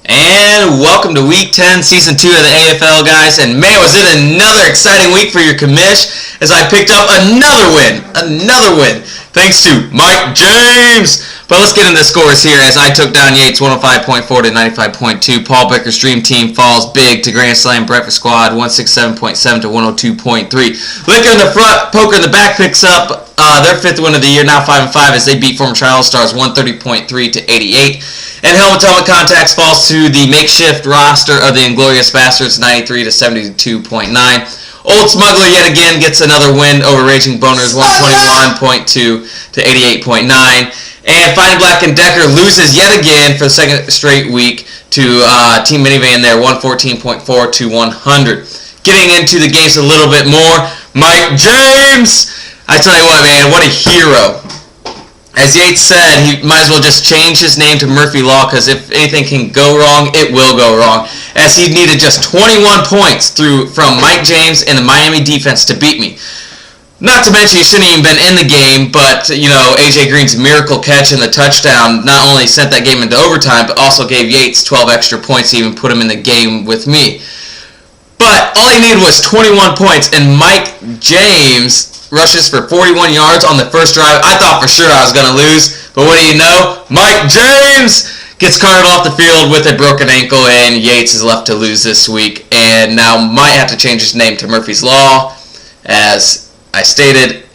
And welcome to Week 10, Season 2 of the Aefl, guys. And man, was it another exciting week for your commish as I picked up another win. Thanks to Mike James. But let's get into the scores here as I took down Yates 105.4 to 95.2. Paul Becker's Dream Team falls big to Grand Slam Breakfast Squad 167.7 to 102.3. Liquor in the front, Poker in the back picks up their fifth win of the year, now 5-5 as they beat former Trial Stars 130.3 to 88. And Helmet Contacts falls to the makeshift roster of the Inglorious Bastards 93 to 72.9. Old Smuggler yet again gets another win over Raging Boners 121.2 to 88.9. And Fine Black and Decker loses yet again for the second straight week to Team Minivan there 114.4 to 100. Getting into the games a little bit more, Mike James! I tell you what, man, what a hero. As Yates said, he might as well just change his name to Murphy Law because if anything can go wrong, it will go wrong. As he needed just 21 points from Mike James and the Miami defense to beat me. Not to mention he shouldn't even been in the game, but AJ Green's miracle catch and the touchdown not only sent that game into overtime, but also gave Yates 12 extra points to even put him in the game with me. But all he needed was 21 points, and Mike James rushes for 41 yards on the first drive. I thought for sure I was going to lose, but what do you know? Mike James gets carted off the field with a broken ankle, and Yates is left to lose this week, and now might have to change his name to Murphy's Law. As I stated,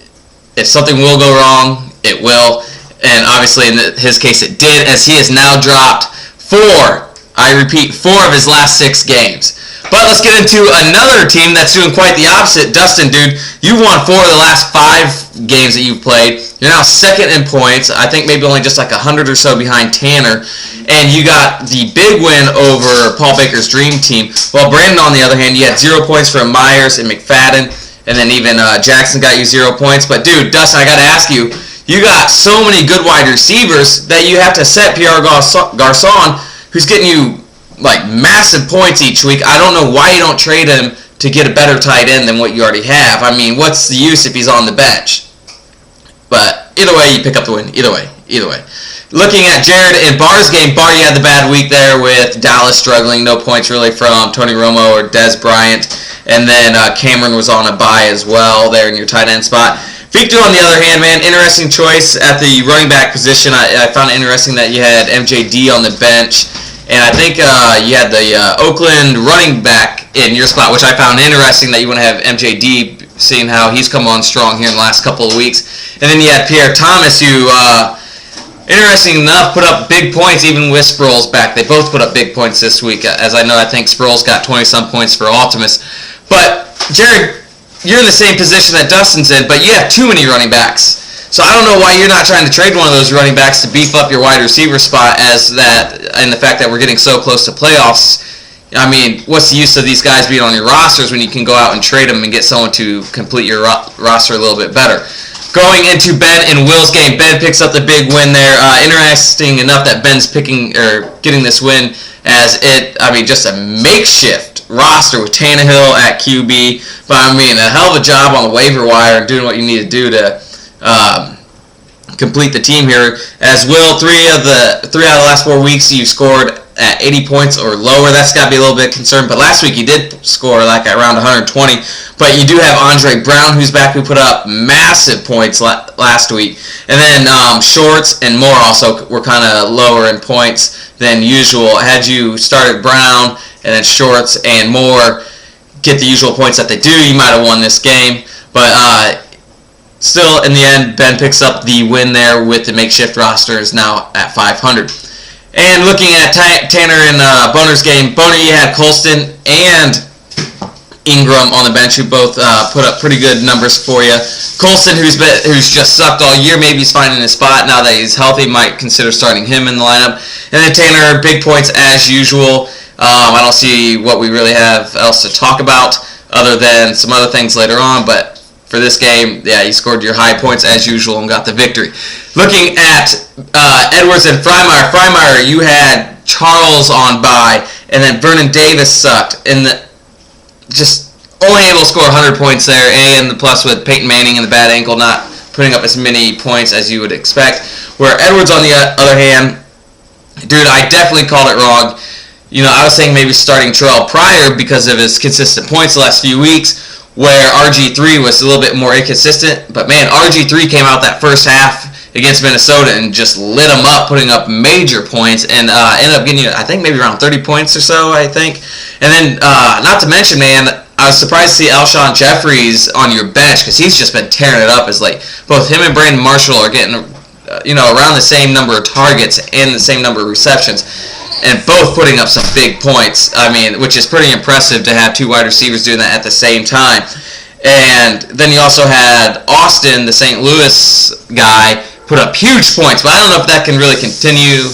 if something will go wrong, it will, and obviously in his case it did, as he has now dropped four of his last 6 games. But let's get into another team that's doing quite the opposite. Dustin, dude, you won 4 of the last 5 games that you've played. You're now second in points. I think maybe only just like 100 or so behind Tanner. And you got the big win over Paul Baker's Dream Team. While Brandon, on the other hand, you had 0 points from Myers and McFadden. And then even Jackson got you 0 points. But, dude, Dustin, I got to ask you, you got so many good wide receivers that you have to set Pierre Garçon, who's getting you like massive points each week. I don't know why you don't trade him to get a better tight end than what you already have. I mean, what's the use if he's on the bench? But either way, you pick up the win. Either way. Looking at Jared and Barr's game, Barr, you had the bad week there with Dallas struggling. No points really from Tony Romo or Des Bryant. And then Cameron was on a bye as well there in your tight end spot. Victor, on the other hand, man, interesting choice at the running back position. I found it interesting that you had MJD on the bench. And I think you had the Oakland running back in your spot, which I found interesting that you want to have MJD, seeing how he's come on strong here in the last couple of weeks. And then you had Pierre Thomas, who, interesting enough, put up big points even with Sproles back. They both put up big points this week. As I know, I think Sproles got 20-some points for Optimus. But, Jared, you're in the same position that Dustin's in, but you have too many running backs. So I don't know why you're not trying to trade one of those running backs to beef up your wide receiver spot, and the fact that we're getting so close to playoffs. I mean, what's the use of these guys being on your rosters when you can go out and trade them and get someone to complete your roster a little bit better? Going into Ben and Will's game, Ben picks up the big win there. Interesting enough that Ben's getting this win as just a makeshift roster with Tannehill at QB. But I mean, a hell of a job on the waiver wire and doing what you need to do to complete the team here. As Will, 3 out of the last 4 weeks you scored at 80 points or lower. That's got to be a little bit concerned. But last week you did score like around 120. But you do have Andre Brown, who's back, who put up massive points last week. And then Shorts and Moore also were kind of lower in points than usual. Had you started Brown and then Shorts and Moore get the usual points that they do, you might have won this game. But still, in the end, Ben picks up the win there with the makeshift roster, is now at 500. And looking at Tanner and Boner's game, Boner, you had Colston and Ingram on the bench, who both put up pretty good numbers for you. Colston, who's just sucked all year, maybe he's finding his spot now that he's healthy, might consider starting him in the lineup. And then Tanner, big points as usual. I don't see what we really have else to talk about other than some other things later on, but for this game, yeah, you scored your high points as usual and got the victory. Looking at Edwards and Freimeyer. Freimeyer, you had Charles on bye, and then Vernon Davis sucked, and just only able to score 100 points there, and the plus with Peyton Manning and the bad ankle not putting up as many points as you would expect. Where Edwards, on the other hand, dude, I definitely called it wrong. I was saying maybe starting Terrell Pryor because of his consistent points the last few weeks, where RG3 was a little bit more inconsistent. But man, RG3 came out that first half against Minnesota and just lit them up, putting up major points, and ended up getting, I think, maybe around 30 points or so, I think. And then, not to mention, man, I was surprised to see Alshon Jeffries on your bench because he's just been tearing it up as late. Both him and Brandon Marshall are getting, around the same number of targets and the same number of receptions, and both putting up some big points. I mean, which is pretty impressive to have two wide receivers doing that at the same time. And then you also had Austin, the St. Louis guy, put up huge points, but I don't know if that can really continue.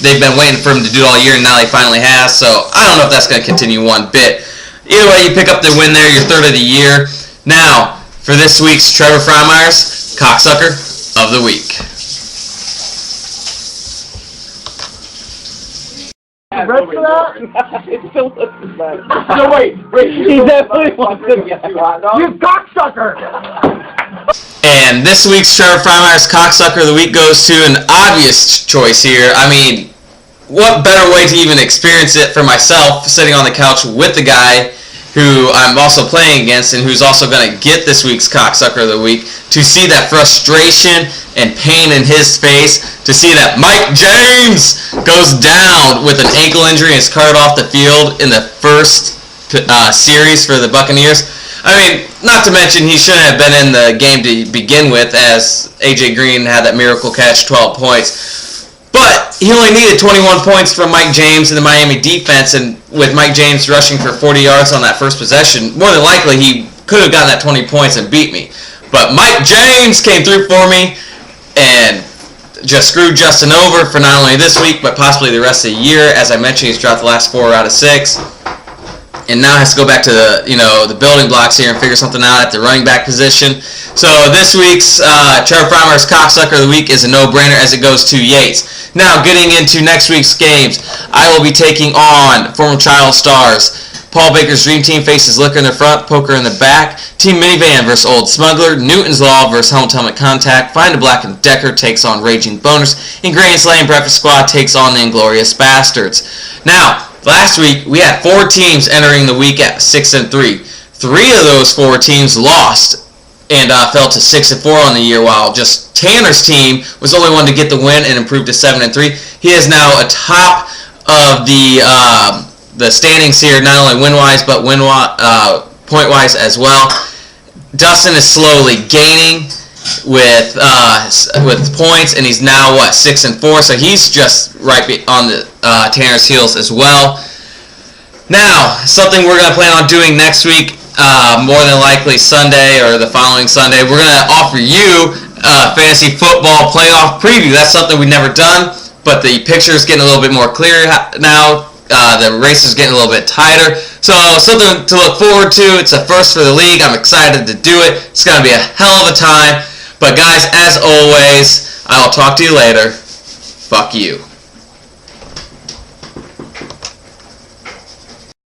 They've been waiting for him to do it all year, and now he finally has, so I don't know if that's going to continue one bit. Either way, you pick up the win there, your third of the year. Now, for this week's Trevor Freimeyer's Cocksucker of the Week. Ready for that? It still looks bad. No, wait. He definitely wants to get you hot dog. You cocksucker! And this week's Trevor Freimeyer's Cocksucker of the Week goes to an obvious choice here. I mean, what better way to even experience it for myself, sitting on the couch with the guy who I'm also playing against and who's also going to get this week's Cocksucker of the Week, to see that frustration and pain in his face, to see that Mike James goes down with an ankle injury and is carted off the field in the first series for the Buccaneers. I mean, not to mention he shouldn't have been in the game to begin with, as A.J. Green had that miracle catch, 12 points. But he only needed 21 points from Mike James and the Miami defense, and with Mike James rushing for 40 yards on that first possession, more than likely he could have gotten that 20 points and beat me. But Mike James came through for me and just screwed Justin over for not only this week, but possibly the rest of the year. As I mentioned, he's dropped the last 4 out of 6. And now has to go back to the building blocks here and figure something out at the running back position. So this week's Trevor Freimeyer's Cocksucker of the Week is a no-brainer, as it goes to Yates. Now, getting into next week's games, I will be taking on former Child Stars. Paul Baker's Dream Team faces Liquor in the front, Poker in the back. Team Minivan versus Old Smuggler. Newton's Law versus Helmet Contact. Find a Black and Decker takes on Raging Boners. And Grand Slaying Breakfast Squad takes on the Inglorious Bastards. Now, last week, we had 4 teams entering the week at 6-3. 3 of those 4 teams lost and fell to 6-4 on the year, while just Tanner's team was the only one to get the win and improved to 7-3. He is now atop of the standings here, not only win-wise, but point-wise as well. Dustin is slowly gaining with points, and he's now 6-4, so he's just right on the Tanner's heels as well. Now, something we're going to plan on doing next week, more than likely Sunday or the following Sunday, we're going to offer you a fantasy football playoff preview. That's something we've never done, but the picture is getting a little bit more clear now. The race is getting a little bit tighter, so something to look forward to. It's a first for the league. I'm excited to do it. It's going to be a hell of a time. But guys, as always, I will talk to you later. Fuck you.